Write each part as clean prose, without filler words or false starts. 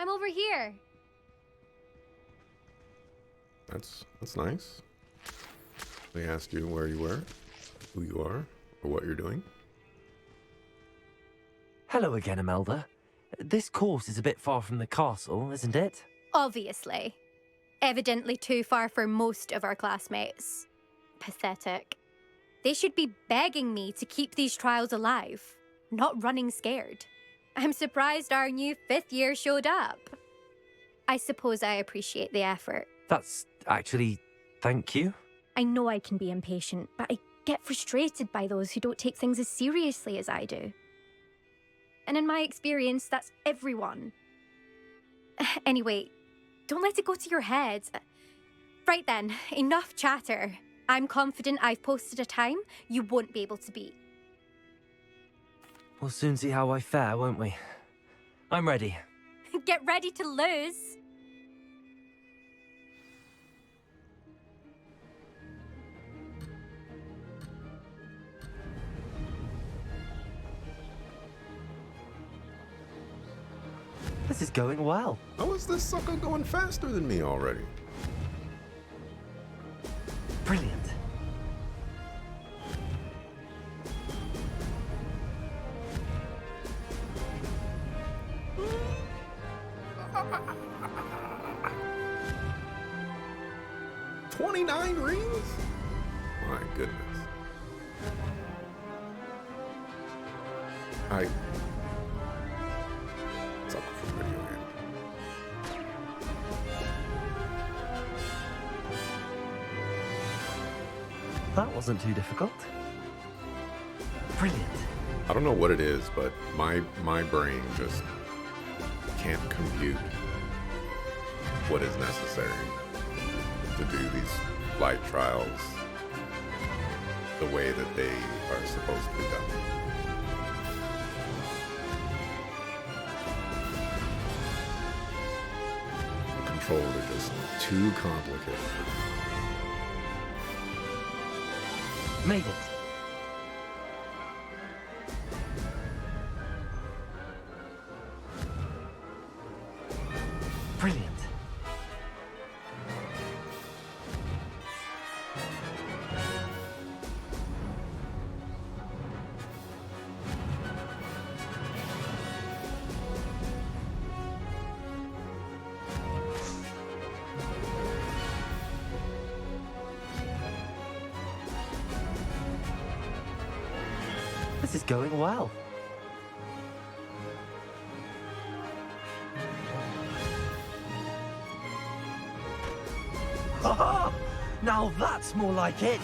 I'm over here. That's nice. They asked you where you were, who you are, or what you're doing. Hello again, Imelda. This course is a bit far from the castle, isn't it? Obviously. Evidently too far for most of our classmates. Pathetic. They should be begging me to keep these trials alive, not running scared. I'm surprised our new 5th year showed up. I suppose I appreciate the effort. That's actually... thank you. I know I can be impatient, but I get frustrated by those who don't take things as seriously as I do. And in my experience, that's everyone. Anyway, don't let it go to your head. Right then, enough chatter. I'm confident I've posted a time you won't be able to beat. We'll soon see how I fare, won't we? I'm ready. Get ready to lose. This is going well. How is this sucker going faster than me already? Brilliant. "29 rings? My goodness. I suck for video game. That wasn't too difficult. Brilliant. I don't know what it is, but my brain just can't compute what is necessary to do these flight trials the way that they are supposed to be done. The controls are just too complicated. Made it. Brilliant. This is going well. Ha! Now that's more like it!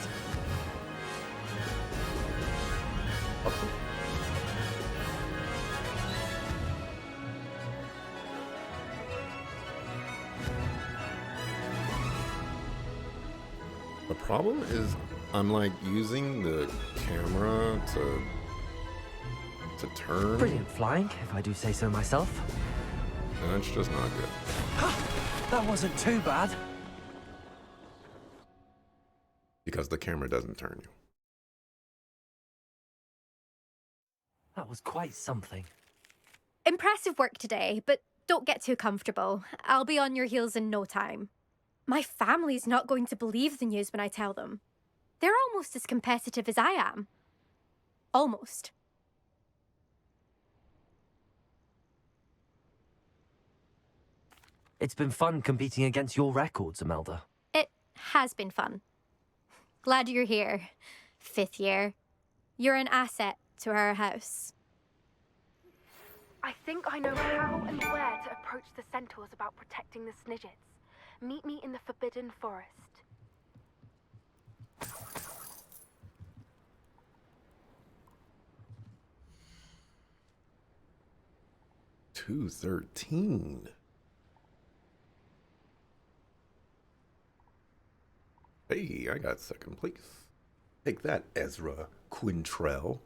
The problem is I'm like using the camera to turn, Brilliant flying, if I do say so myself. and it's just not good. That wasn't too bad. Because the camera doesn't turn you. That was quite something. Impressive work today, but don't get too comfortable. I'll be on your heels in no time. My family's not going to believe the news when I tell them. They're almost as competitive as I am. Almost. It's been fun competing against your records, Imelda. It has been fun. Glad you're here. 5th year. You're an asset to our house. I think I know how and where to approach the centaurs about protecting the Snidgets. Meet me in the Forbidden Forest. $213. Hey, I got second place. Take that, Ezra Quintrell.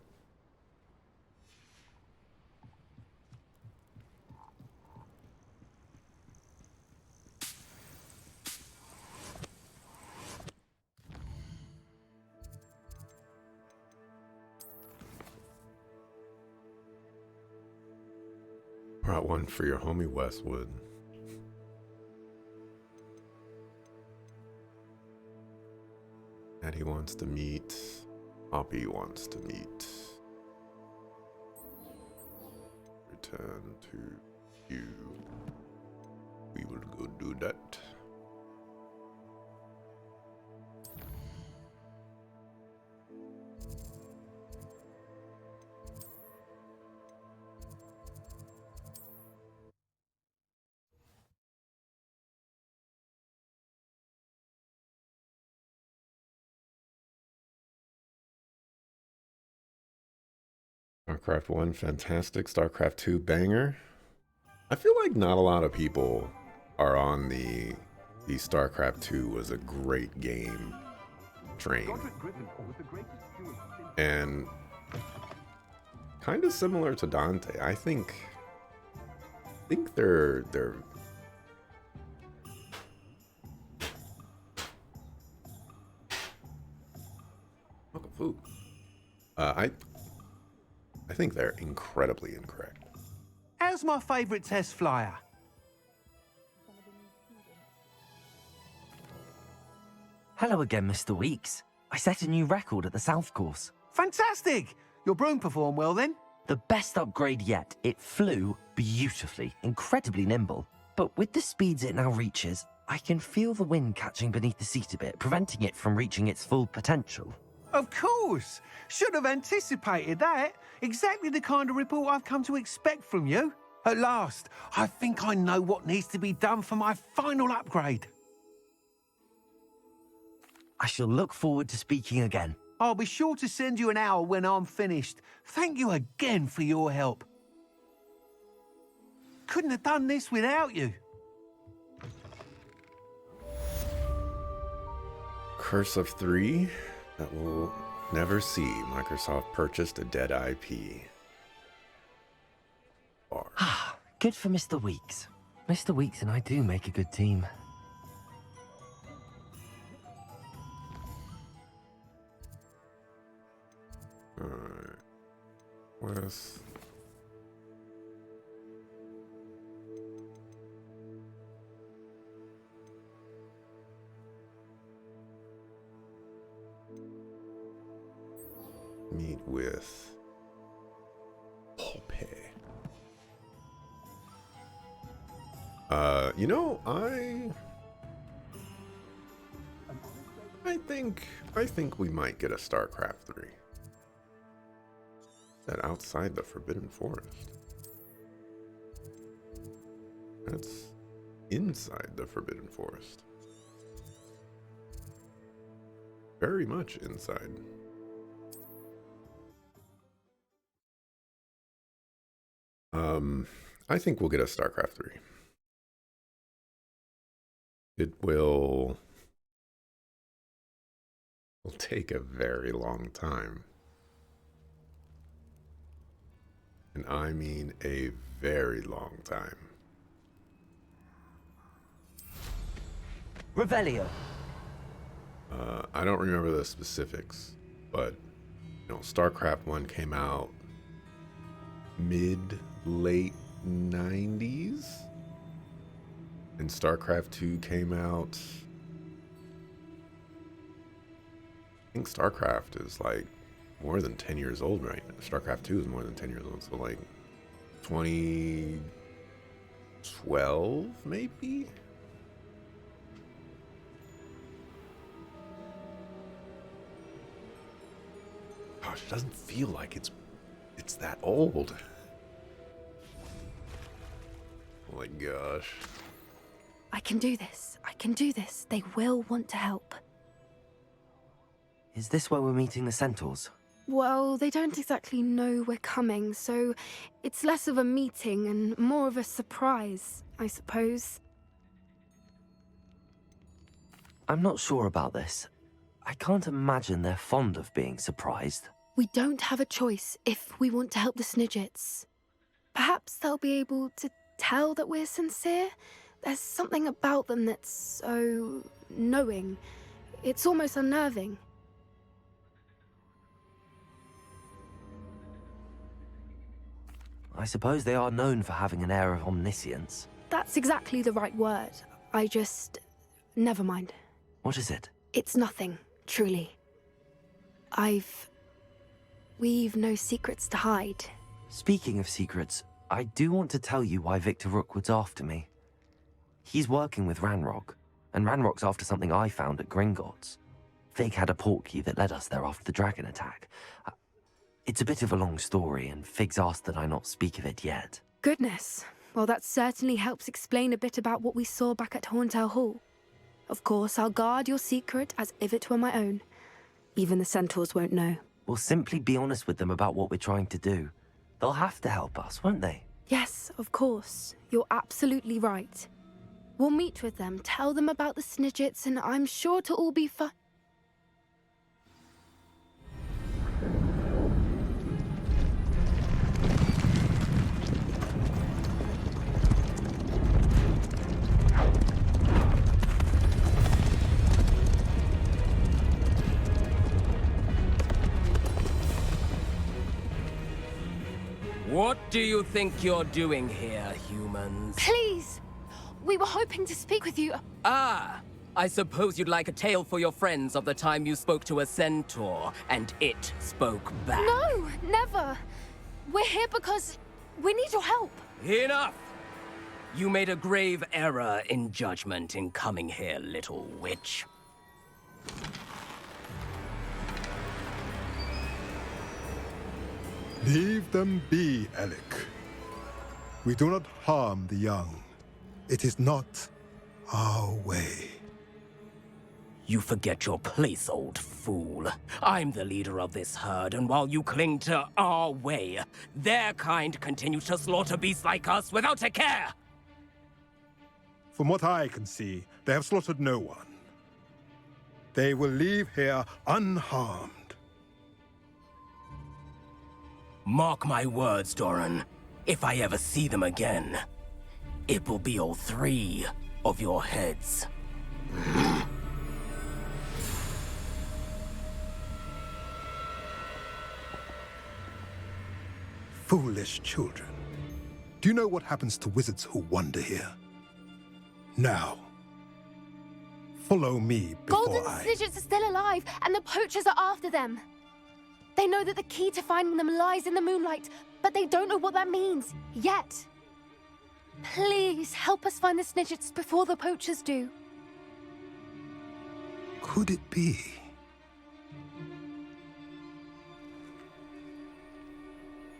Brought one for your homie Westwood. Daddy wants to meet. Poppy wants to meet. Return to you. We will go do that. StarCraft 1, fantastic. StarCraft 2, banger. I feel like not a lot of people are on the StarCraft 2 was a great game train. And kind of similar to Dante. I think they're food. I think they're incredibly incorrect. How's my favourite test flyer? Hello again, Mr. Weeks. I set a new record at the South Course. Fantastic! Your broom performed well then? The best upgrade yet. It flew beautifully, incredibly nimble. But with the speeds it now reaches, I can feel the wind catching beneath the seat a bit, preventing it from reaching its full potential. Of course! Should have anticipated that. Exactly the kind of report I've come to expect from you. At last, I think I know what needs to be done for my final upgrade. I shall look forward to speaking again. I'll be sure to send you an hour when I'm finished. Thank you again for your help. Couldn't have done this without you. Curse of 3 that we'll never see. Microsoft purchased a dead IP. Ah, good for Mr. Weeks. Mr. Weeks and I do make a good team. Alright. West. Meet with Poppy. You know, I think we might get a StarCraft 3. That outside the Forbidden Forest. That's inside the Forbidden Forest. Very much inside. I think we'll get a StarCraft 3. It will take a very long time. And I mean a very long time. Revelio. I don't remember the specifics, but you know, StarCraft 1 came out mid-late 90s, and StarCraft 2 came out. I think StarCraft is like more than 10 years old right now. StarCraft 2 is more than 10 years old, so like 2012 maybe? Gosh, it doesn't feel like it's that old. Oh my gosh. I can do this. I can do this. They will want to help. Is this where we're meeting the Centaurs? Well, they don't exactly know we're coming, so it's less of a meeting and more of a surprise, I suppose. I'm not sure about this. I can't imagine they're fond of being surprised. We don't have a choice if we want to help the Snidgets. Perhaps they'll be able to tell that we're sincere. There's something about them that's so knowing. It's almost unnerving. I suppose they are known for having an air of omniscience. That's exactly the right word. Never mind. What is it? It's nothing, truly. We've no secrets to hide. Speaking of secrets, I do want to tell you why Victor Rookwood's after me. He's working with Ranrock, and Ranrock's after something I found at Gringotts. Fig had a portkey that led us there after the dragon attack. It's a bit of a long story, and Fig's asked that I not speak of it yet. Goodness. Well, that certainly helps explain a bit about what we saw back at Horntail Hall. Of course, I'll guard your secret as if it were my own. Even the centaurs won't know. We'll simply be honest with them about what we're trying to do. They'll have to help us, won't they? Yes, of course. You're absolutely right. We'll meet with them, tell them about the Snidgets, and I'm sure to all be fine. What do you think you're doing here, humans? Please! We were hoping to speak with you. Ah! I suppose you'd like a tale for your friends of the time you spoke to a centaur, and it spoke back. No, never. We're here because we need your help. Enough! You made a grave error in judgment in coming here, little witch. Leave them be, Alec. We do not harm the young. It is not our way. You forget your place, old fool. I'm the leader of this herd, and while you cling to our way, their kind continue to slaughter beasts like us without a care! From what I can see, they have slaughtered no one. They will leave here unharmed. Mark my words, Doran. If I ever see them again, it will be all 3 of your heads. Foolish children. Do you know what happens to wizards who wander here? Now, follow me before Golden Snidgets are still alive, and the poachers are after them. They know that the key to finding them lies in the moonlight, but they don't know what that means, yet. Please, help us find the Snidgets before the poachers do. Could it be?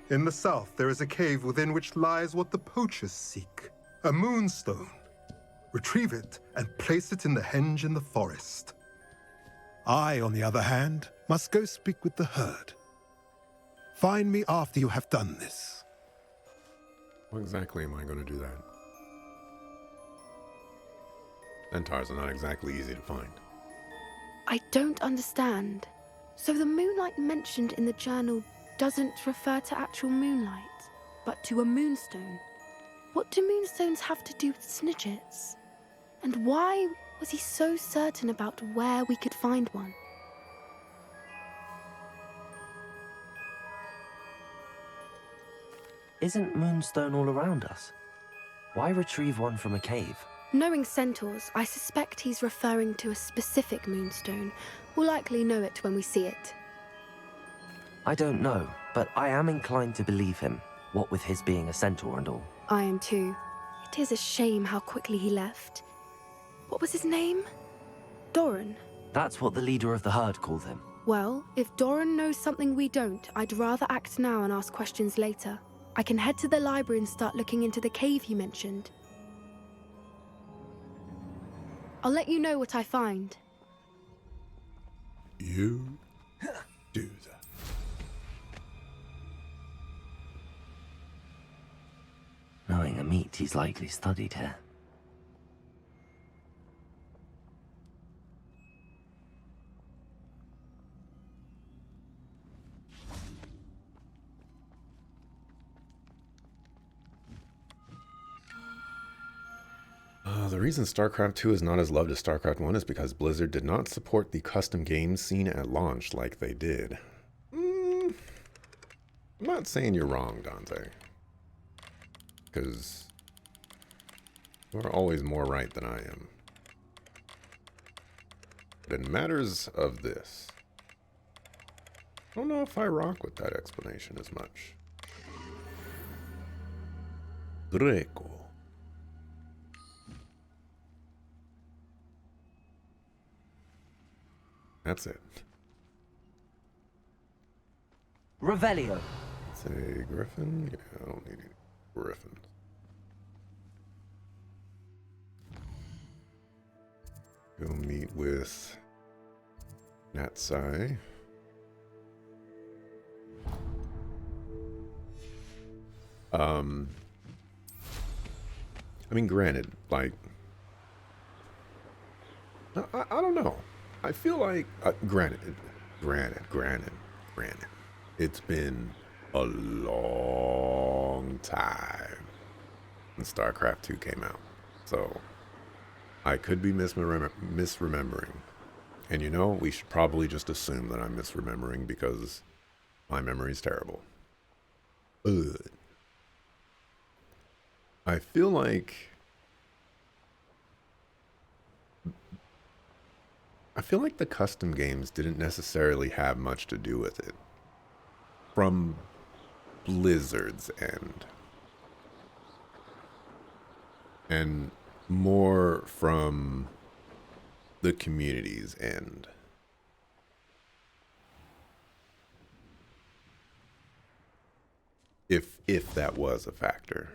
In the south, there is a cave within which lies what the poachers seek. A moonstone. Retrieve it and place it in the henge in the forest. I, on the other hand, must go speak with the herd. Find me after you have done this. How exactly am I going to do that? Centaurs are not exactly easy to find. I don't understand. So the moonlight mentioned in the journal doesn't refer to actual moonlight, but to a moonstone. What do moonstones have to do with Snidgets? And why was he so certain about where we could find one? Isn't Moonstone all around us? Why retrieve one from a cave? Knowing centaurs, I suspect he's referring to a specific moonstone. We'll likely know it when we see it. I don't know, but I am inclined to believe him, what with his being a centaur and all. I am too. It is a shame how quickly he left. What was his name? Doran. That's what the leader of the herd called him. Well, if Doran knows something we don't, I'd rather act now and ask questions later. I can head to the library and start looking into the cave he mentioned. I'll let you know what I find. You do that. Knowing a meat, he's likely studied here. The reason StarCraft 2 is not as loved as StarCraft 1 is because Blizzard did not support the custom game scene at launch like they did. I'm not saying you're wrong, Dante. because you're always more right than I am. But in matters of this, I don't know if I rock with that explanation as much. Draco. That's it. Revelio. Say Griffin? Yeah, I don't need any Griffins. Go meet with Natsai. I mean, granted, like, I don't know. I feel like, granted, it's been a long time when StarCraft 2 came out. So, I could be misremembering. And you know, we should probably just assume that I'm misremembering because my memory's terrible. But I feel like the custom games didn't necessarily have much to do with it. From Blizzard's end. And more from the community's end. If that was a factor.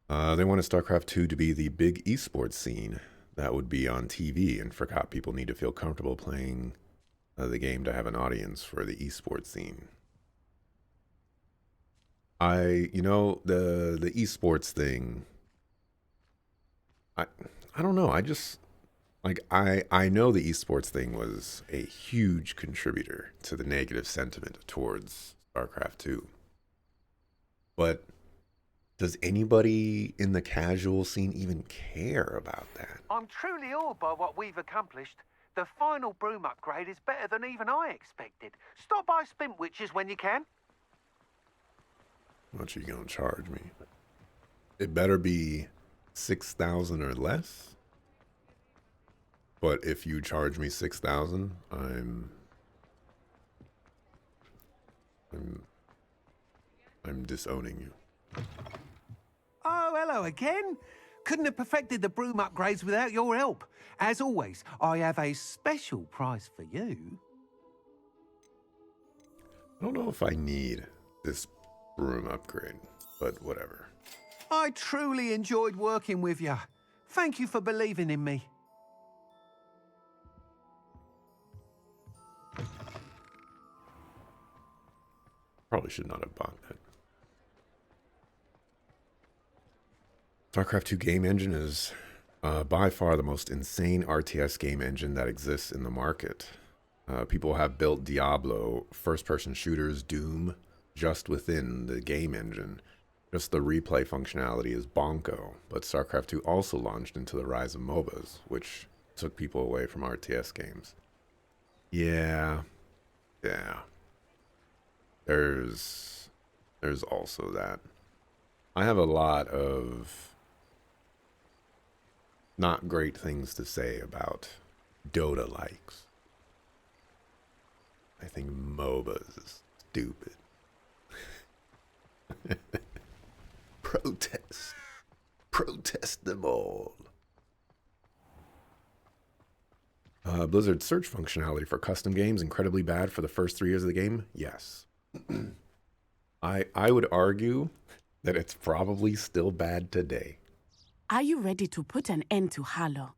They wanted StarCraft 2 to be the big esports scene that would be on TV and forgot people need to feel comfortable playing the game to have an audience for the esports scene. You know, the esports thing, I don't know. I just, like, I know the esports thing was a huge contributor to the negative sentiment towards StarCraft 2. But does anybody in the casual scene even care about that? I'm truly awed by what we've accomplished. The final broom upgrade is better than even I expected. Stop by Spintwitches when you can. How much are you gonna charge me? It better be 6,000 or less. But if you charge me 6,000, I'm disowning you. Oh, hello again. Couldn't have perfected the broom upgrades without your help. As always, I have a special prize for you. I don't know if I need this broom upgrade, but whatever. I truly enjoyed working with you. Thank you for believing in me. Probably should not have bought that. StarCraft 2 game engine is by far the most insane RTS game engine that exists in the market. People have built Diablo, first-person shooters, Doom, just within the game engine. Just the replay functionality is bonko, but StarCraft 2 also launched into the rise of MOBAs, which took people away from RTS games. Yeah. There's also that. I have a lot of not great things to say about Dota likes. I think MOBAs is stupid. Protest them all. Blizzard's search functionality for custom games incredibly bad for the first 3 years of the game? Yes. I would argue that it's probably still bad today. Are you ready to put an end to Halo?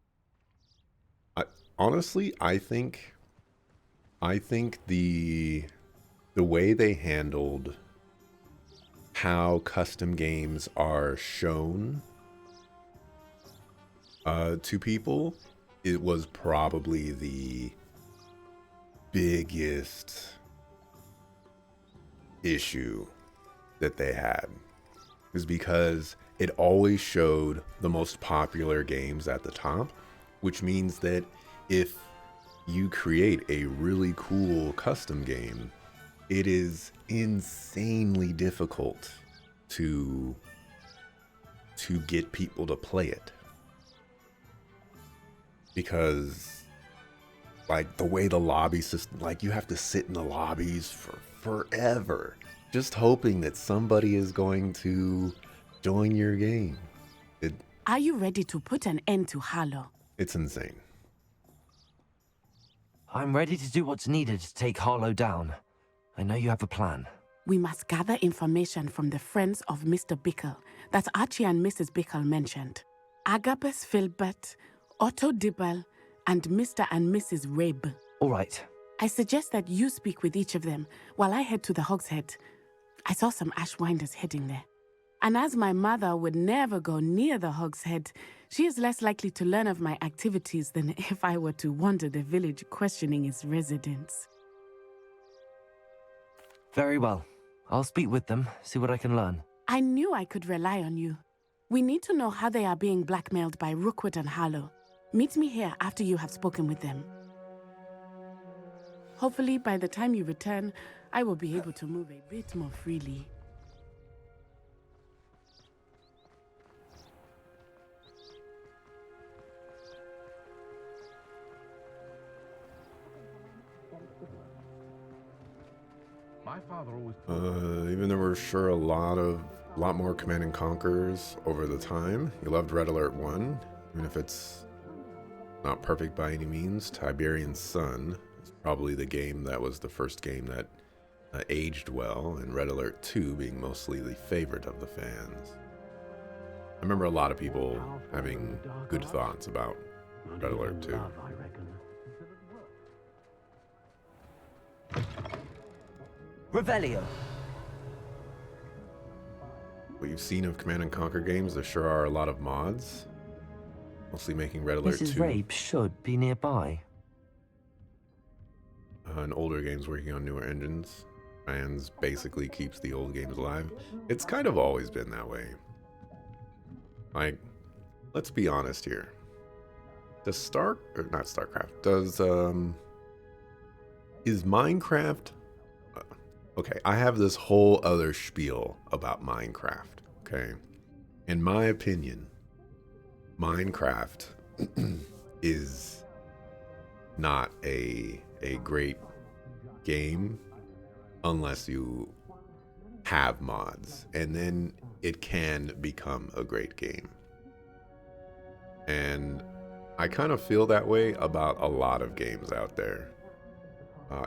Honestly, I think the way they handled how custom games are shown to people, it was probably the biggest issue that they had, is because it always showed the most popular games at the top, which means that if you create a really cool custom game, it is insanely difficult to get people to play it. Because like the way the lobby system, like you have to sit in the lobbies for forever just hoping that somebody is going to join your game. Are you ready to put an end to Harlow? It's insane. I'm ready to do what's needed to take Harlow down. I know you have a plan. We must gather information from the friends of Mr. Bickle that Archie and Mrs. Bickle mentioned. Agabus Filbert, Otto Dibble, and Mr. and Mrs. Rabe. All right. I suggest that you speak with each of them while I head to the Hogshead. I saw some Ashwinders heading there. And as my mother would never go near the Hogshead, she is less likely to learn of my activities than if I were to wander the village questioning its residents. Very well. I'll speak with them, see what I can learn. I knew I could rely on you. We need to know how they are being blackmailed by Rookwood and Harlow. Meet me here after you have spoken with them. Hopefully, by the time you return, I will be able to move a bit more freely. My father always. Even though we're sure a lot more Command and Conquers over the time, you loved Red Alert 1, even if it's not perfect by any means. Tiberian Sun is probably the game that was the first game that aged well, and Red Alert 2 being mostly the favorite of the fans. I remember a lot of people having good thoughts about Red Alert 2. Revelio. What you've seen of Command and Conquer games, there sure are a lot of mods. Mostly making Red Alert 2. Mrs. Rabe should be nearby. And older games working on newer engines. Fans basically keeps the old games alive. It's kind of always been that way. Like, let's be honest here. Does is Minecraft... Okay, I have this whole other spiel about Minecraft, okay? In my opinion, Minecraft is not a great game unless you have mods, and then it can become a great game. And I kind of feel that way about a lot of games out there,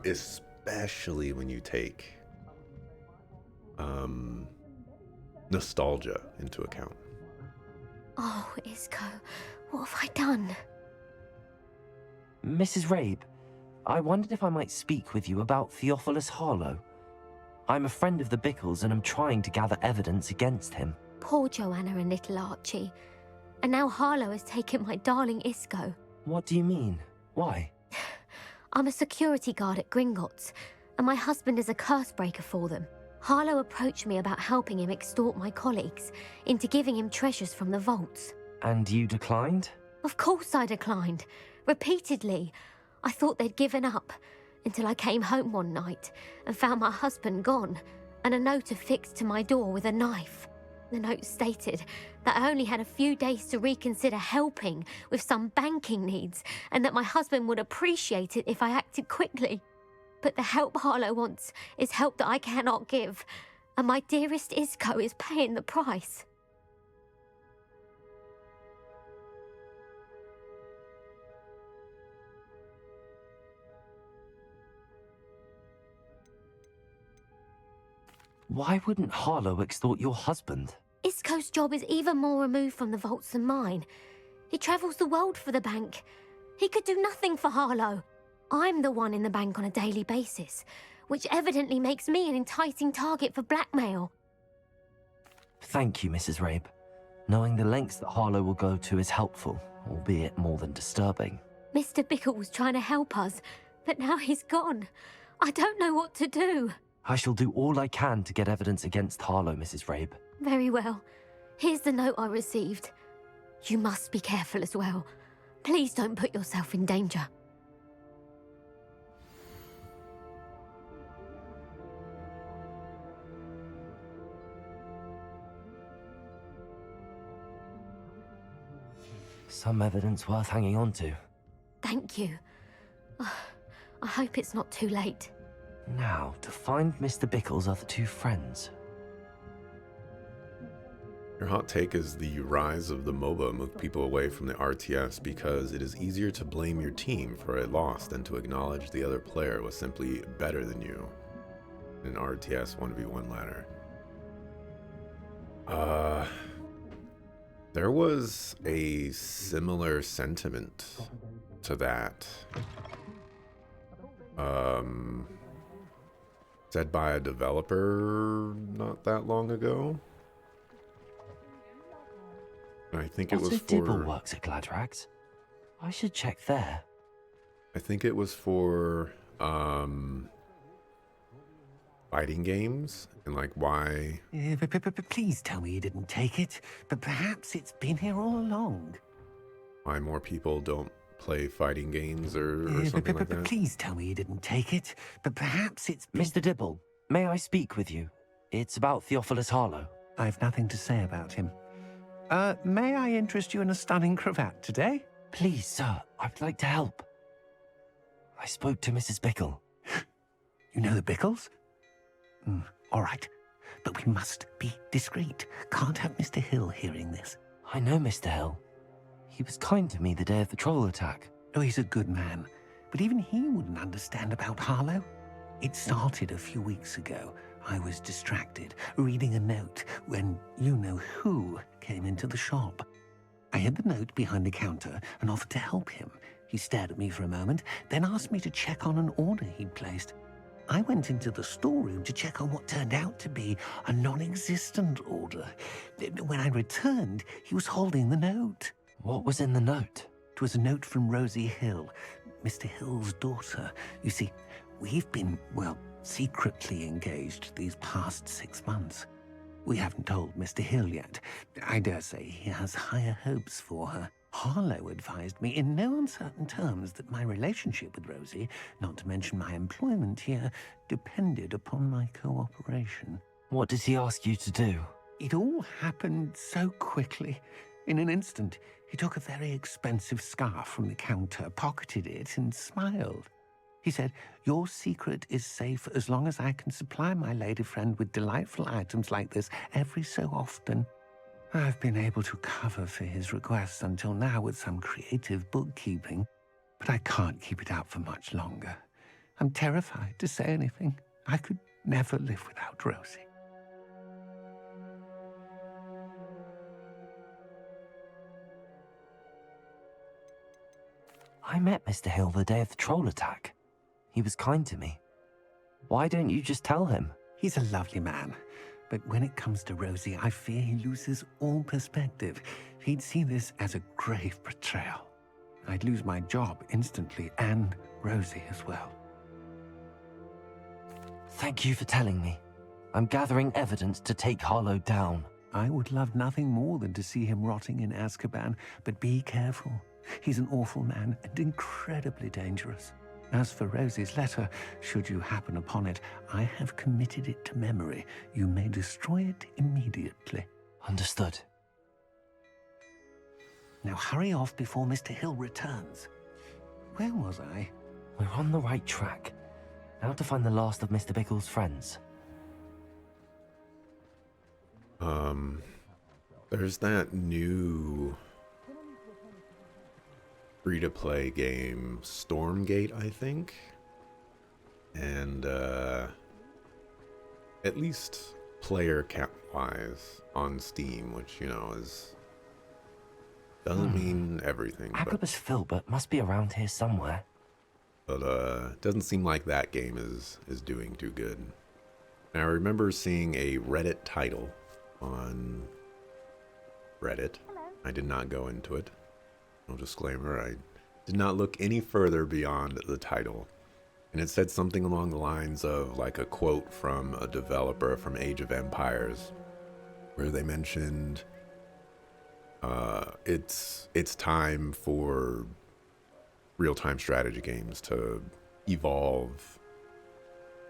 especially when you take nostalgia into account. Oh, Isco, what have I done? Mrs. Rabe, I wondered if I might speak with you about Theophilus Harlow. I'm a friend of the Bickles and I'm trying to gather evidence against him. Poor Joanna and little Archie. And now Harlow has taken my darling Isco. What do you mean? Why? I'm a security guard at Gringotts, and my husband is a curse breaker for them. Harlow approached me about helping him extort my colleagues into giving him treasures from the vaults. And you declined? Of course I declined. Repeatedly. I thought they'd given up, until I came home one night and found my husband gone, and a note affixed to my door with a knife. The note stated that I only had a few days to reconsider helping with some banking needs, and that my husband would appreciate it if I acted quickly. But the help Harlow wants is help that I cannot give, and my dearest Isco is paying the price. Why wouldn't Harlow extort your husband? Isco's job is even more removed from the vaults than mine. He travels the world for the bank. He could do nothing for Harlow. I'm the one in the bank on a daily basis, which evidently makes me an enticing target for blackmail. Thank you, Mrs. Rabe. Knowing the lengths that Harlow will go to is helpful, albeit more than disturbing. Mr. Bickle was trying to help us, but now he's gone. I don't know what to do. I shall do all I can to get evidence against Harlow, Mrs. Rabe. Very well. Here's the note I received. You must be careful as well. Please don't put yourself in danger. Some evidence worth hanging on to. Thank you. I hope it's not too late. Now, to find Mr. Bickle's other two friends. Your hot take is the rise of the MOBA moved people away from the RTS because it is easier to blame your team for a loss than to acknowledge the other player was simply better than you in an RTS 1v1 ladder. There was a similar sentiment to that. Said by a developer not that long ago. I think it was Otto for... Dibble works at Gladrags. I should check there. I think it was for fighting games and like why. Please tell me you didn't take it. But perhaps it's been here all along. Why more people don't play fighting games or something like that. Please tell me you didn't take it. But perhaps it's been... Mr. Dibble, may I speak with you? It's about Theophilus Harlow. I've nothing to say about him. May I interest you in a stunning cravat today? Please, sir, I'd like to help. I spoke to Mrs. Bickle. You know the Bickles? All right. But we must be discreet. Can't have Mr. Hill hearing this. I know Mr. Hill. He was kind to me the day of the troll attack. Oh, he's a good man. But even he wouldn't understand about Harlow. It started a few weeks ago. I was distracted, reading a note, when you-know-who came into the shop. I hid the note behind the counter and offered to help him. He stared at me for a moment, then asked me to check on an order he'd placed. I went into the storeroom to check on what turned out to be a non-existent order. When I returned, he was holding the note. What was in the note? It was a note from Rosie Hill, Mr. Hill's daughter. You see, we've been, well, secretly engaged these past 6 months. We haven't told Mr. Hill yet. I dare say he has higher hopes for her. Harlow advised me in no uncertain terms that my relationship with Rosie, not to mention my employment here, depended upon my cooperation. What did he ask you to do? It all happened so quickly. In an instant, he took a very expensive scarf from the counter, pocketed it, and smiled. He said, "Your secret is safe as long as I can supply my lady friend with delightful items like this every so often." I've been able to cover for his requests until now with some creative bookkeeping, but I can't keep it out for much longer. I'm terrified to say anything. I could never live without Rosie. I met Mr. Hill the day of the troll attack. He was kind to me. Why don't you just tell him? He's a lovely man, but when it comes to Rosie, I fear he loses all perspective. He'd see this as a grave betrayal. I'd lose my job instantly, and Rosie as well. Thank you for telling me. I'm gathering evidence to take Harlow down. I would love nothing more than to see him rotting in Azkaban, but be careful. He's an awful man and incredibly dangerous. As for Rosie's letter, should you happen upon it, I have committed it to memory. You may destroy it immediately. Understood. Now hurry off before Mr. Hill returns. Where was I? We're on the right track. Now to find the last of Mr. Bickle's friends. There's that new free-to-play game, Stormgate, I think. And, at least player count-wise on Steam, which, you know, doesn't mean everything. Agrabah's Filbert must be around here somewhere. But, it doesn't seem like that game is doing too good. And I remember seeing a Reddit title on Reddit. I did not go into it. No disclaimer, I did not look any further beyond the title. And it said something along the lines of like a quote from a developer from Age of Empires, where they mentioned it's time for real-time strategy games to evolve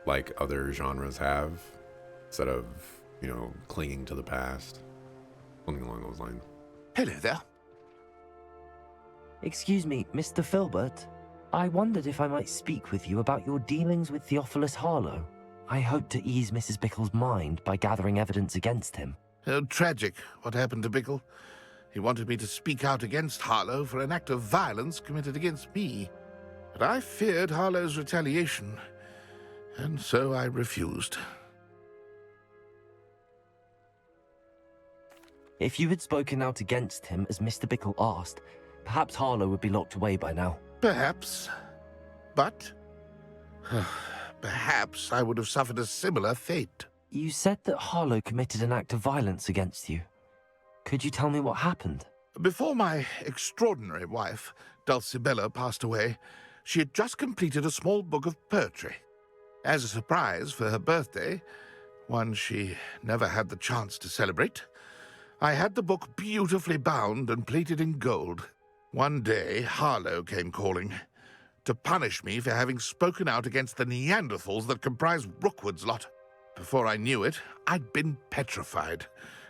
like other genres have, instead of, you know, clinging to the past. Something along those lines. Hello there. Excuse me, Mr. Filbert. I wondered if I might speak with you about your dealings with Theophilus Harlow. I hope to ease Mrs. Bickle's mind by gathering evidence against him. Oh, tragic, what happened to Bickle. He wanted me to speak out against Harlow for an act of violence committed against me. But I feared Harlow's retaliation, and so I refused. If you had spoken out against him as Mr. Bickle asked, perhaps Harlow would be locked away by now. Perhaps. But perhaps I would have suffered a similar fate. You said that Harlow committed an act of violence against you. Could you tell me what happened? Before my extraordinary wife, Dulcibella, passed away, she had just completed a small book of poetry. As a surprise for her birthday, one she never had the chance to celebrate, I had the book beautifully bound and plated in gold. One day, Harlow came calling to punish me for having spoken out against the Neanderthals that comprise Rookwood's lot. Before I knew it, I'd been petrified,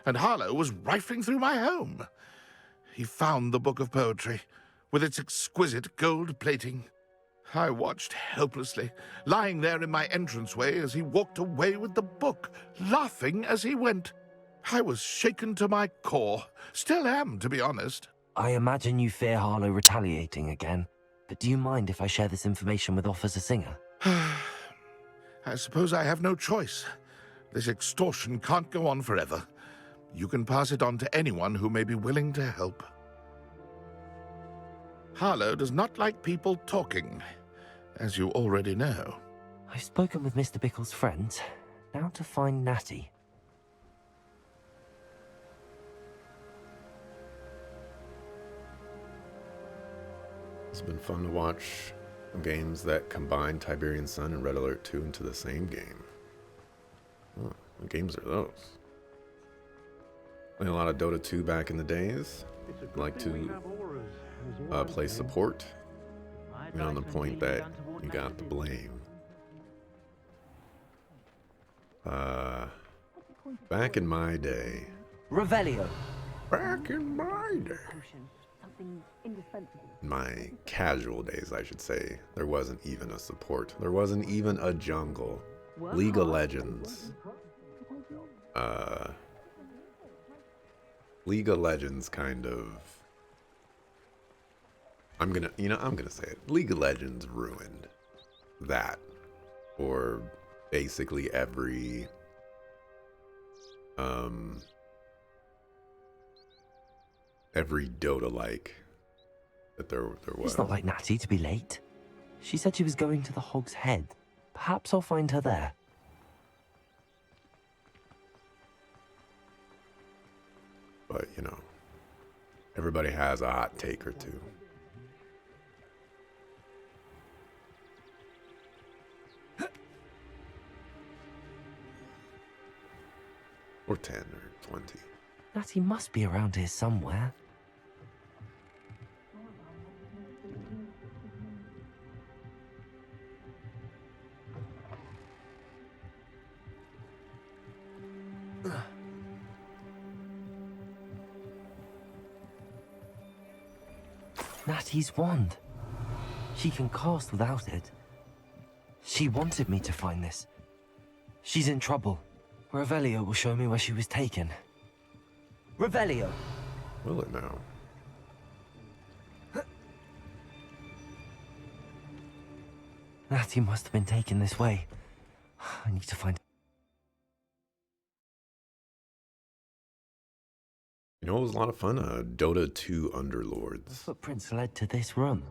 and Harlow was rifling through my home. He found the book of poetry, with its exquisite gold plating. I watched helplessly, lying there in my entranceway as he walked away with the book, laughing as he went. I was shaken to my core. Still am, to be honest. I imagine you fear Harlow retaliating again, but do you mind if I share this information with Officer Singer? I suppose I have no choice. This extortion can't go on forever. You can pass it on to anyone who may be willing to help. Harlow does not like people talking, as you already know. I've spoken with Mr. Bickle's friends. Now to find Natty. It's been fun to watch games that combine Tiberian Sun and Red Alert 2 into the same game. Oh, what games are those? Playing a lot of Dota 2 back in the days. Like to play support. On the point that you got the blame. Back in my day. Revelio. Back in my day. My casual days, I should say, there wasn't even a support. There wasn't even a jungle. League of Legends. League of Legends kind of... I'm gonna say it. League of Legends ruined that. Or basically every... every Dota-like that there was. It's not like Natty to be late. She said she was going to the Hog's Head. Perhaps I'll find her there. But, everybody has a hot take or two. Or 10 or 20. Natty must be around here somewhere. Natty's wand. She can cast without it. She wanted me to find this. She's in trouble. Revelio will show me where she was taken. Revelio! Will it now? Natty must have been taken this way. I need to find... It was a lot of fun, Dota 2 The Underlords. footprints led to this room.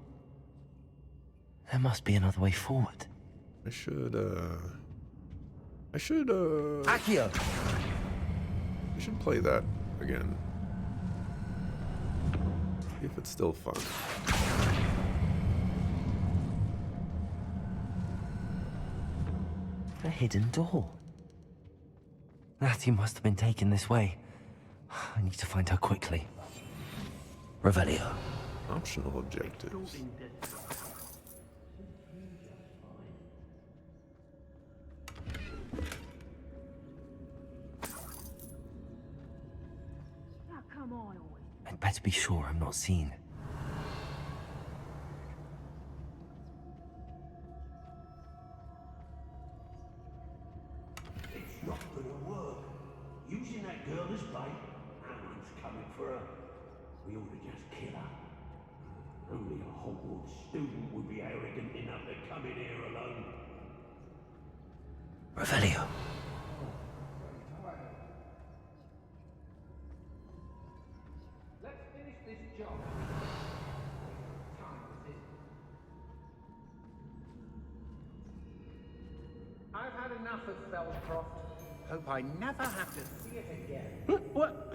There must be another way forward. I should, Accio! I should play that again. See if it's still fun. A hidden door. Natty must have been taken this way. I need to find her quickly. Revelio. Optional objectives. I'd better be sure I'm not seen. Not gonna work. Using that girl as bait, no one's coming for her. We ought to just kill her. Only a Hogwarts student would be arrogant enough to come in here alone. Revelio. Let's finish this job. I've had enough of Felcroft. Hope I never have to see it again. What?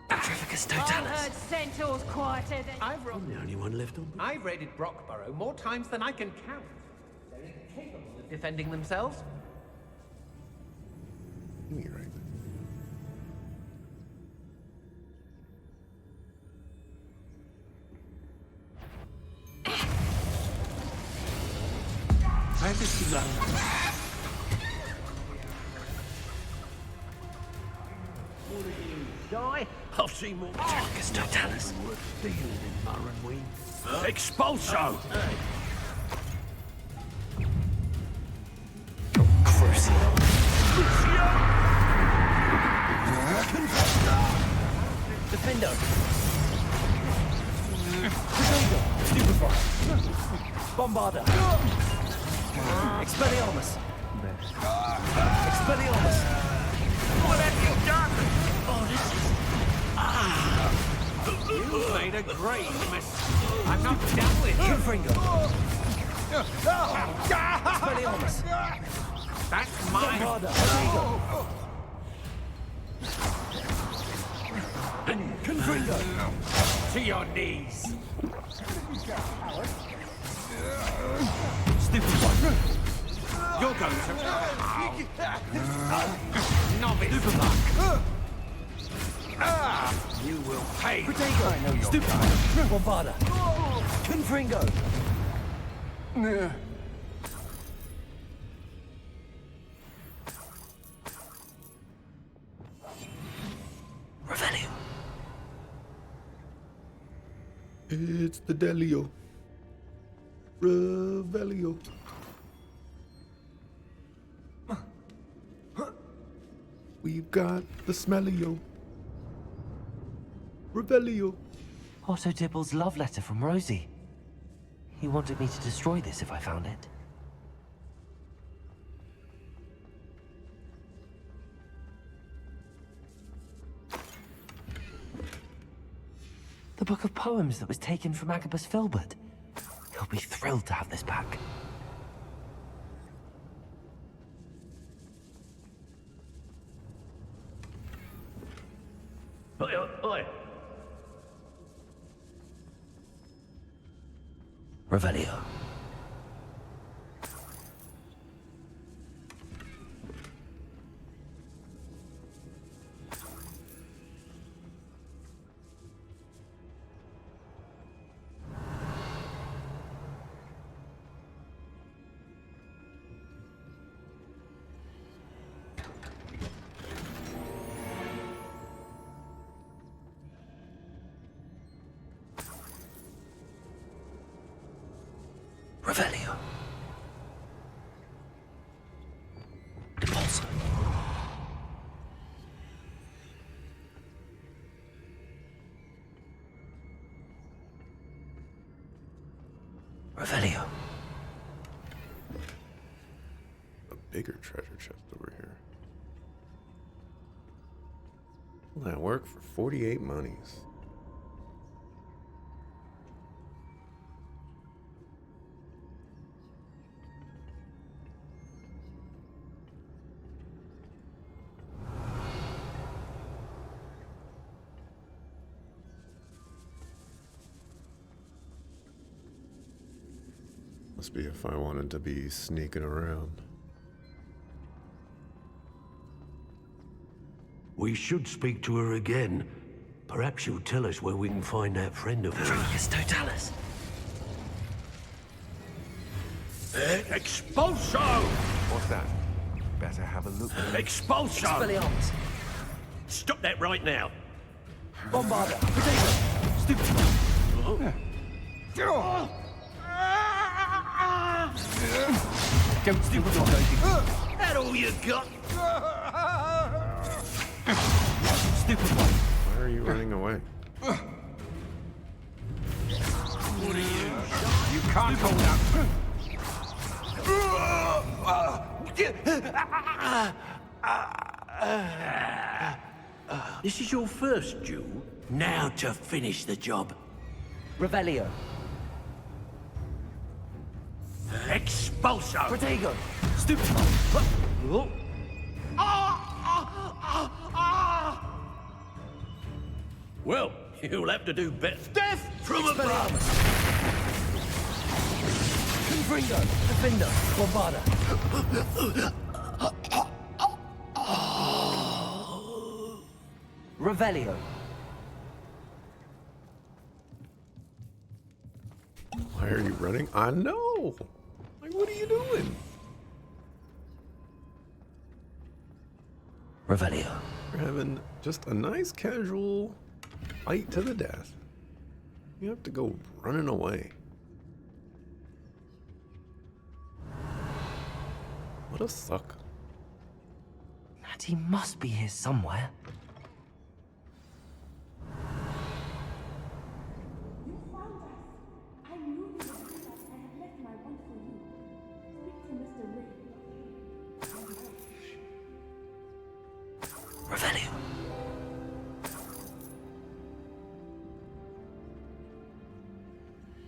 Petrificus totalis. centaurs quieter than... I'm the only one left on. I've raided Brockborough more times than I can count. They're incapable of defending themselves. You mean right? Where did she go? What did you die? I've seen more Petrificus totalis. worth stealing in Murrenween. Expulso! Crucio. Defendo. Bombarda. Expelliarmus. Expelliarmus. What have you done? You made a great mistake. I'm not done with you. Confringo. Expelliarmus. That's mine. Bombarda. Rodrigo. Confringo. To your knees. Stupid one. You're going to... Novice. Supermark. You will pay. Protego. Stupid one. Bombarda. Confringo. Revelio. It's the Delio. Revelio. We've got the Smellio. Revelio. Otto Dibble's love letter from Rosie. He wanted me to destroy this if I found it. The book of poems that was taken from Agabus Filbert. He'll be thrilled to have this back. Oi. Revelio. Revelio. Depulso. Revelio. A bigger treasure chest over here. All that work for 48 monies. Must be if I wanted to be sneaking around. We should speak to her again. Perhaps she'll tell us where we can find that friend of hers. Petrificus totalis. Expulso! What's that? Better have a look. Expulso! Expelliarmus. Stop that right now. Bombarda. Protego. Stupid. Don't do what you're going to That all you got? Stupid one. Why are you running away? What are you? You can't hold out. This is your first duel? Now to finish the job. Revelio. Expulso! Protego. Stupid one. Well, you'll have to do better. Death From above! Confringo. Defender. Bombarda. Revelio. Why are you running? I know. Like, what are you doing? Revelio. We're having just a nice casual fight to the death. You have to go running away. What a suck. Natty must be here somewhere. You found us. I knew you would do that and have left my wand for you. Speak to Mr. Ray. Revelio.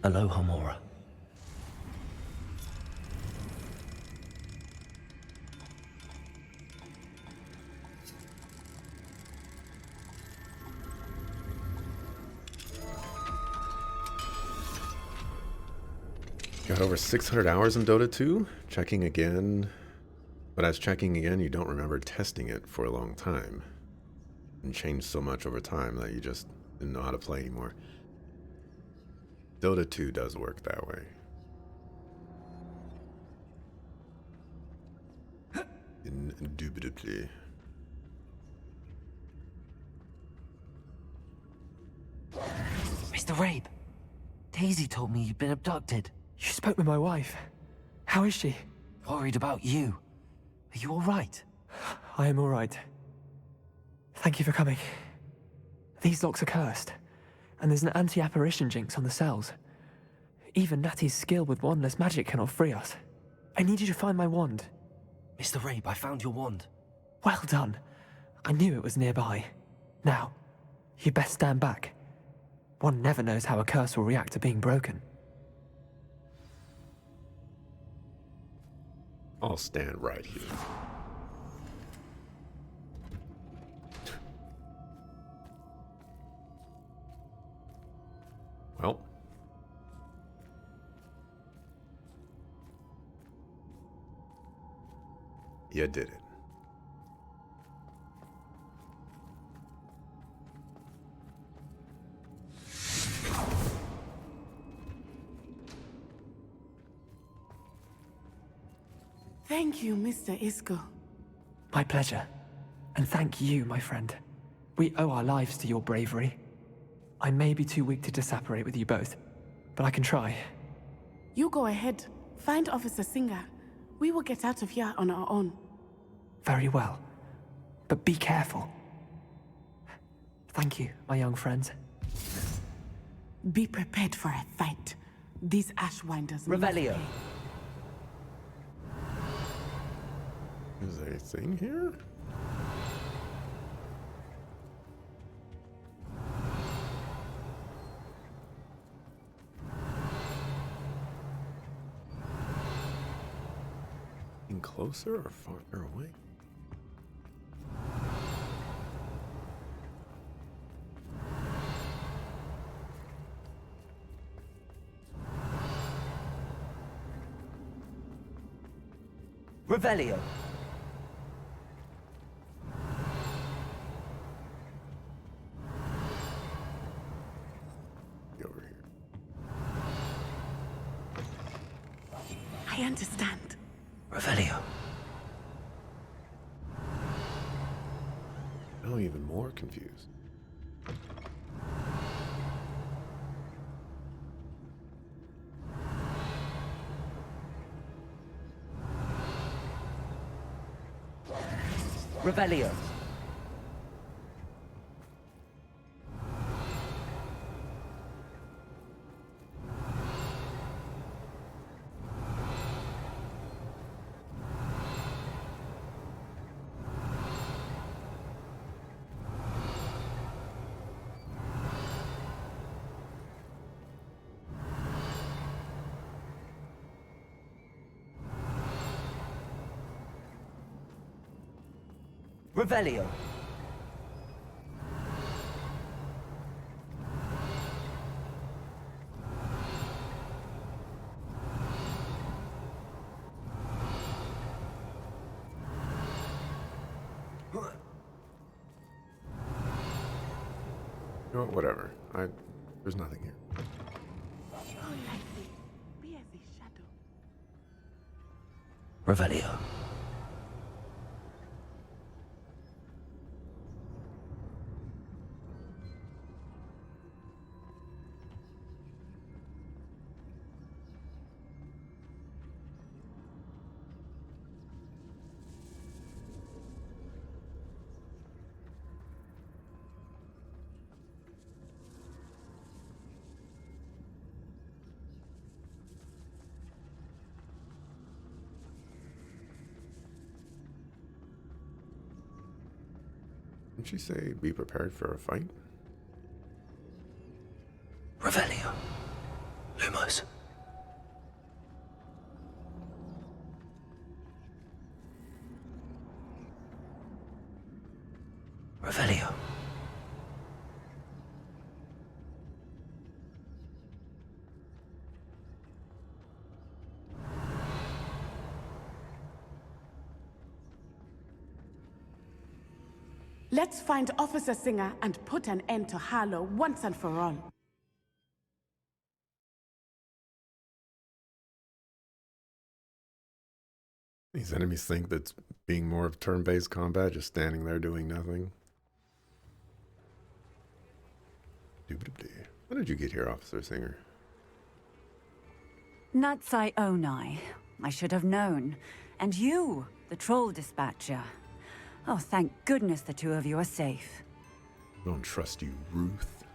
Aloha Mora. Got over 600 hours in Dota 2. Checking again. But as checking again, you don't remember testing it for a long time. And changed so much over time that you just didn't know how to play anymore. Dota 2 does work that way. Indubitably. Mr. Rabe. Daisy told me you'd been abducted. You spoke with my wife. How is she? Worried about you. Are you all right? I am all right. Thank you for coming. These locks are cursed, and there's an anti-apparition jinx on the cells. Even Natty's skill with wandless magic cannot free us. I need you to find my wand. Mr. Rabe, I found your wand. Well done. I knew it was nearby. Now, you best stand back. One never knows how a curse will react to being broken. I'll stand right here. Well. You did it. Thank you, Mr. Isco. My pleasure. And thank you, my friend. We owe our lives to your bravery. I may be too weak to disapparate with you both, but I can try. You go ahead. Find Officer Singer. We will get out of here on our own. Very well. But be careful. Thank you, my young friends. Be prepared for a fight. These Ashwinders. Revelio. Is there a thing here? In closer or farther away? Revelio. Over here. I understand. Revelio. Now even more confused. Revelio. Revelio. You know what, whatever. There's nothing here. Be as a shadow. Revelio. Didn't she say be prepared for a fight? Revelio. Lumos. Revelio. Let's find Officer Singer and put an end to Harlow once and for all. These enemies think that's being more of turn-based combat, just standing there doing nothing. Doobity. How did you get here, Officer Singer? Natsai Onai. I should have known. And you, the troll dispatcher. Oh, thank goodness the two of you are safe. Don't trust you, Ruth.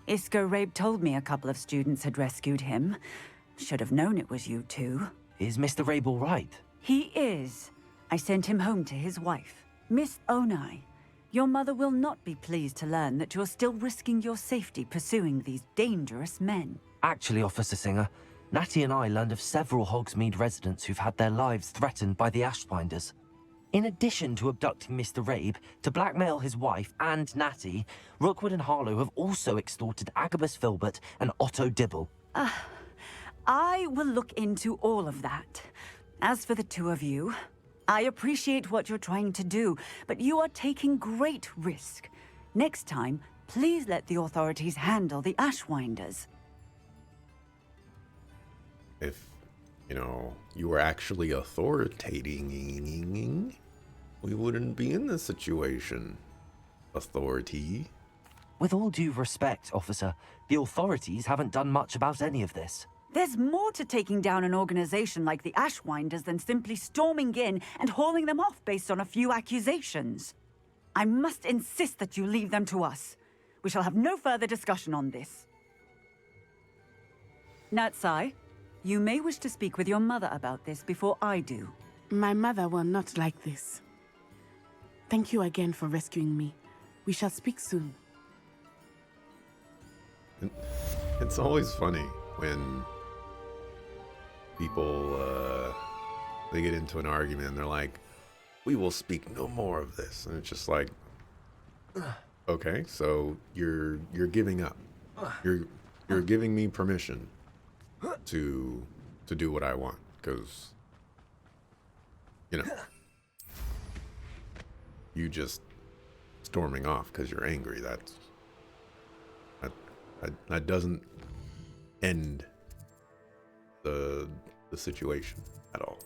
Isco Rabe told me a couple of students had rescued him. Should have known it was you two. Is Mr. Rabe all right? He is. I sent him home to his wife. Miss Onai, your mother will not be pleased to learn that you're still risking your safety pursuing these dangerous men. Actually, Officer Singer, Natty and I learned of several Hogsmeade residents who've had their lives threatened by the Ashbinders. In addition to abducting Mr. Rabe to blackmail his wife and Natty, Rookwood and Harlow have also extorted Agabus Filbert and Otto Dibble. I will look into all of that. As for the two of you, I appreciate what you're trying to do, but you are taking great risk. Next time, please let the authorities handle the Ashwinders. If, you were actually authoritating, we wouldn't be in this situation. Authority. With all due respect, officer, the authorities haven't done much about any of this. There's more to taking down an organization like the Ashwinders than simply storming in and hauling them off based on a few accusations. I must insist that you leave them to us. We shall have no further discussion on this. Natsai, you may wish to speak with your mother about this before I do. My mother will not like this. Thank you again for rescuing me. We shall speak soon. It's always funny when people, they get into an argument and they're like, we will speak no more of this. And it's just like, okay, so you're giving up. You're giving me permission to do what I want, because, you just storming off because you're angry. That doesn't end the situation at all.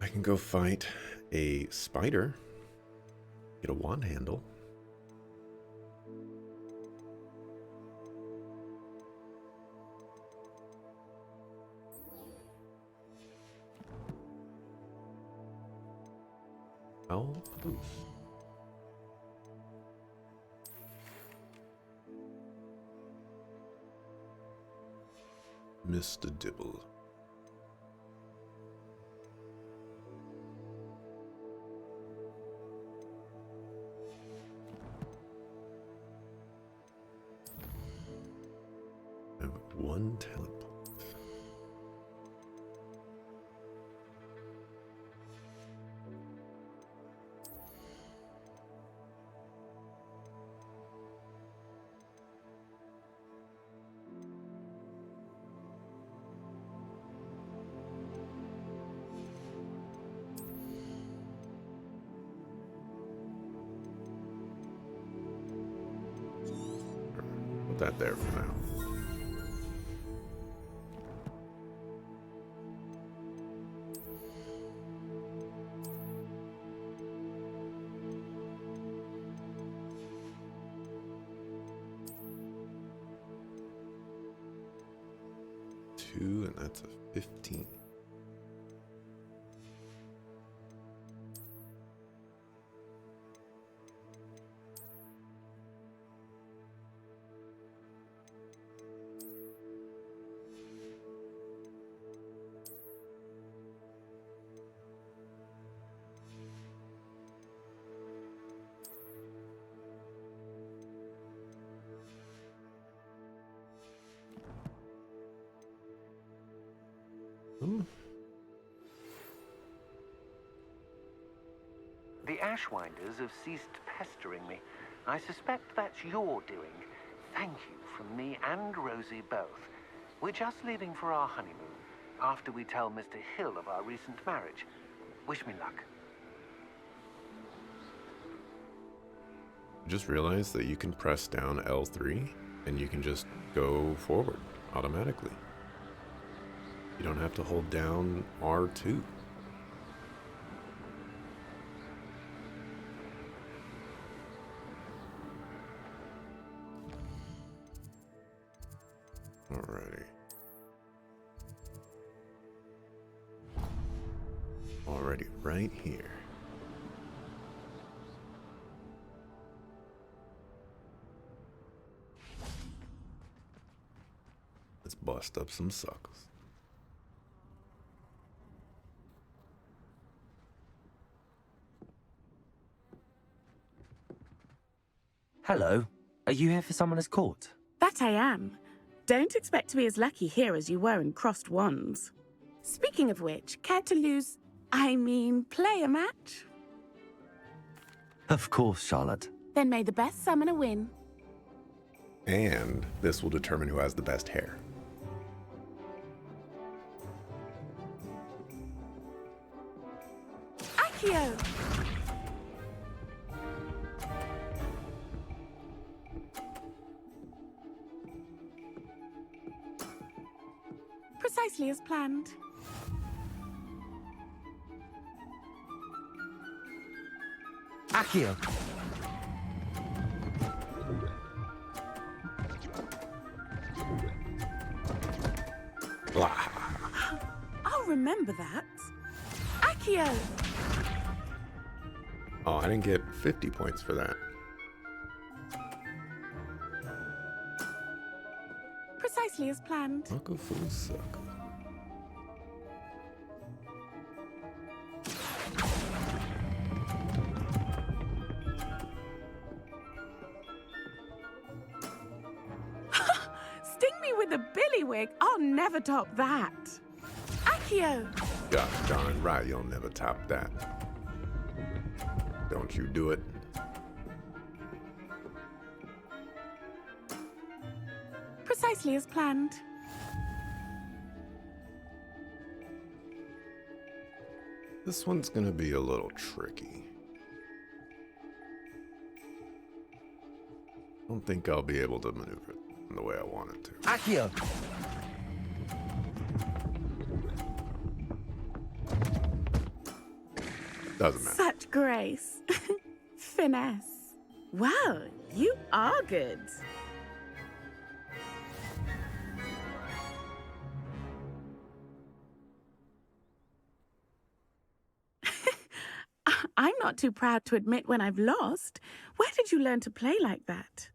I can go fight a spider, get a wand handle. Owl Post. Mr. Dibble. I have one talent point. Put that there for now. Two, and that's a 15. Ooh. The Ashwinders have ceased pestering me. I suspect that's your doing. Thank you from me and Rosie both. We're just leaving for our honeymoon, after we tell Mr. Hill of our recent marriage. Wish me luck. Just realized that you can press down L3 and you can just go forward automatically. You don't have to hold down R2. Alrighty. Already right here. Let's bust up some suckers. Hello. Are you here for Summoner's Court? That I am. Don't expect to be as lucky here as you were in Crossed Wands. Speaking of which, care to play a match? Of course, Charlotte. Then may the best summoner win. And this will determine who has the best hair. Accio! Precisely as planned. Accio! I'll remember that. Accio! Oh, I didn't get 50 points for that. Precisely as planned. Uncle Fool suck. Sting me with a billywig. I'll never top that. Accio! Gosh darn right, you'll never top that. Don't you do it. Precisely as planned. This one's gonna be a little tricky. I don't think I'll be able to maneuver it in the way I want it to. Accio! Doesn't matter. Such grace. Finesse. Well, you are good. I'm not not too proud to admit when I've lost. Where did you learn to play like that?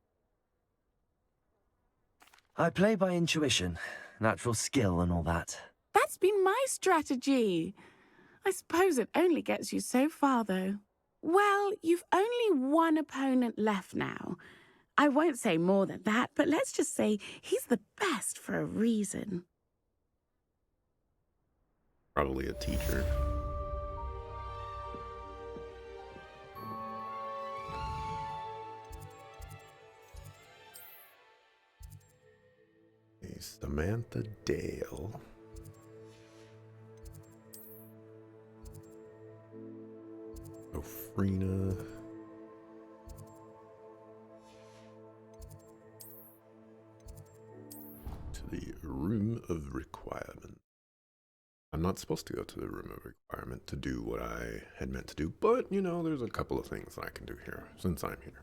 I play by intuition, natural skill and all that. That's been my strategy. I suppose it only gets you so far, though. Well, you've only one opponent left now. I won't say more than that, but let's just say he's the best for a reason. Probably a teacher. Hey, Samantha Dale. Ofrina. To the room of requirement. I'm not supposed to go to the room of requirement to do what I had meant to do, but, you know, there's a couple of things that I can do here, since I'm here.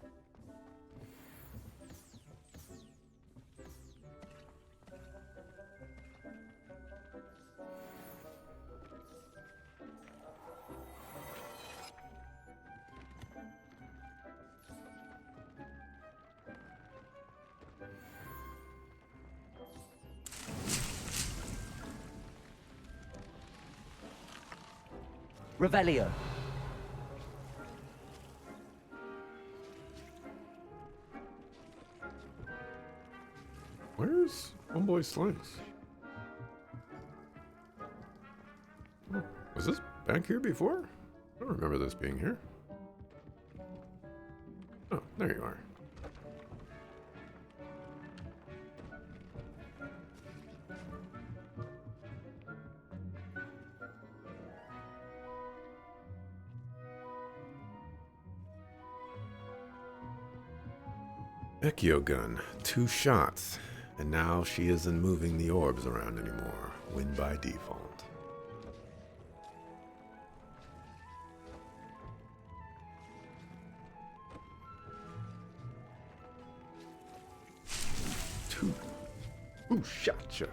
Revelio. Where's Homeboy Slice? Oh, was this back here before? I don't remember this being here. Oh, there you are. Ekio gun, 2 shots, and now she isn't moving the orbs around anymore. Win by default. Two. Ooh, shotcha.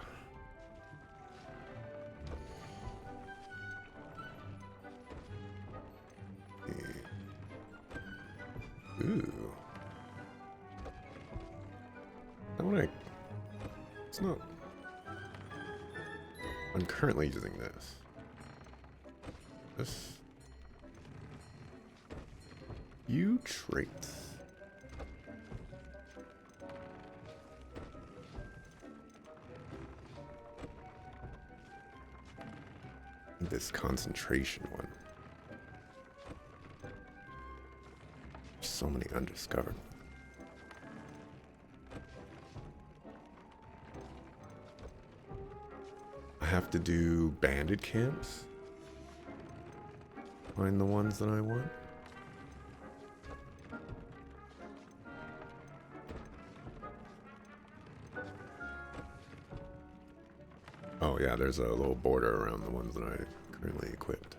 Ooh. It's not. I'm currently using this. This. Few traits. This concentration one. So many undiscovered. Have to do bandit camps. Find the ones that I want. Oh yeah, there's a little border around the ones that I currently equipped.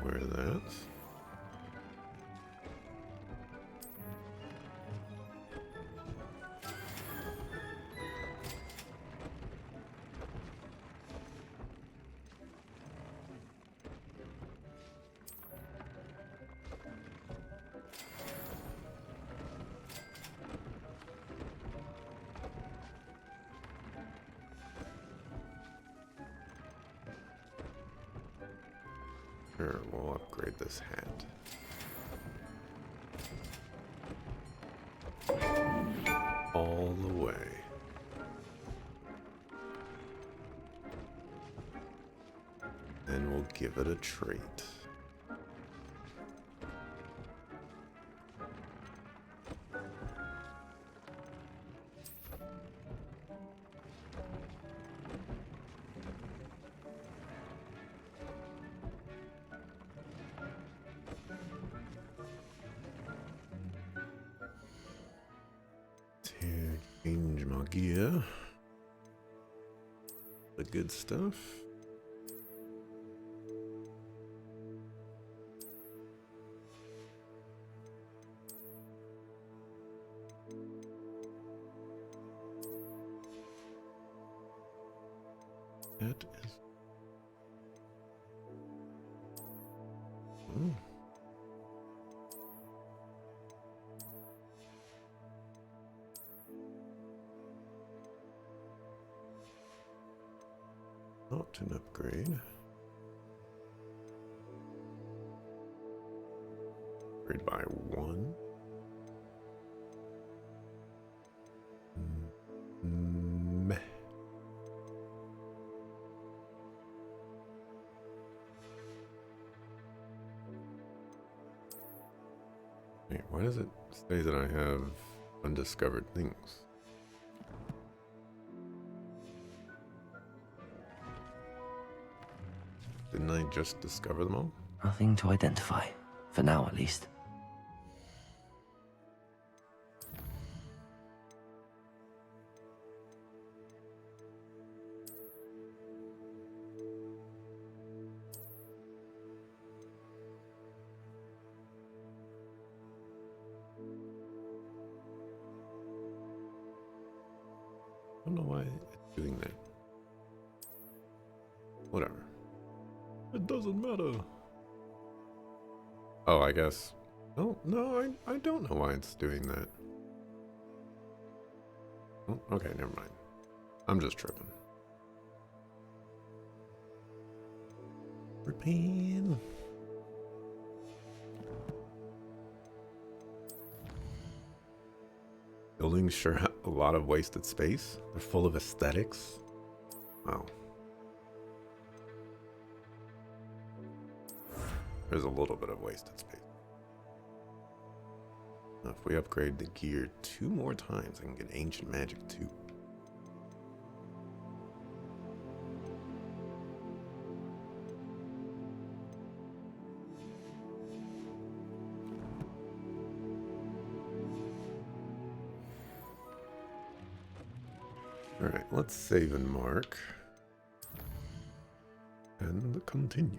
Where that's. Sure, we'll upgrade this hat. All the way. Then we'll give it a trait. my gear. The good stuff. That is... Oh. Not an upgrade. Upgrade by 1. Meh. Wait, why does it say that I have undiscovered things? Didn't I just discover them all? Nothing to identify. For now, at least. I don't know why it's doing that. Whatever. It doesn't matter. Oh, I guess. Oh, no, I don't know why it's doing that. Oh, okay, never mind. I'm just tripping. Ripping. Buildings sure have a lot of wasted space. They're full of aesthetics. Wow. There's a little bit of wasted space. Now, if we upgrade the gear 2 more times, I can get ancient magic too. All right, let's save and mark and continue.